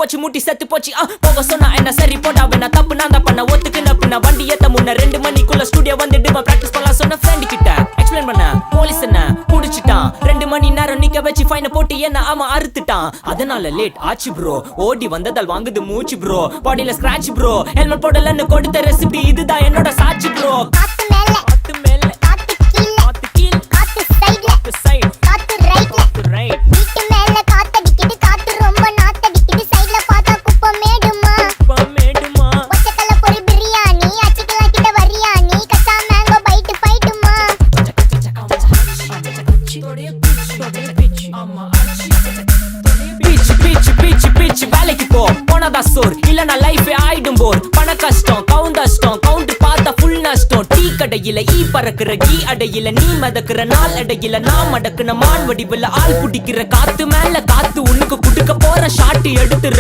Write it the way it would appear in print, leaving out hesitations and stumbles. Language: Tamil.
போச்சு மூட்டி செத்து போச்சு போக சொன்னா என்ன சரி போடா வேணா தப்பு நான் தான் பண்ண ஒத்துக்குன பின்ன வண்டி ஏத்த முன்ன 2 மணிக்குள்ள ஸ்டுடியோ வந்துட்டு பிராக்டிஸ் பண்ணலாம் சொன்ன ஃப்ரெண்ட் கிட்ட எக்ஸ்பிளைன் பண்ண போலீஸ் என்ன புடிச்சிட்டான் 2 மணி நேரம் நிக்க வச்சு ஃபைனை போட்டு என்ன அவன் அறுத்துட்டான் அதனால லேட் ஆச்சு ப்ரோ ஓடி வந்ததால் வாங்குது மூச்சு ப்ரோ பாடியில ஸ்கிராட்ச் ப்ரோ ஹெல்மெட் போடலன்னு கொடுத்த ரெசிபி இதுதான் என்னோட சாட்சி ப்ரோ காத்து மேல காத்து கீழ காத்து சைடு காத்து ரைட் வீட்டு மேல காத்தடிக்குது காத்து ரொம்ப நாத்தடிக்குது சைடுல பார்த்தா குப்பை மேடுமா ஒச்சக்கல்ல பொரி பிரியாணி அச்சிக்கலாம் கிட்ட வரியாணி கச்சா மேங்கோ பைட்டு பைட்டுமா பிச்சு வேலைக்கு போ போனதா சோர் இல்லனா லைஃபே ஆயிடும் போர் பண கஷ்டம் கவுண்ட் பார்த்தா ஃபுல் நஷ்டம் டீ கடையில ஈ பறக்குற கீ அடையில நீ மதக்குற நாள் அடையில நான் மடக்குன மான் வடிவில் ஆள் புடிக்கிற காத்து மேல காத்து உனக்கு குடுக்க போற ஷாட்டு எடுத்து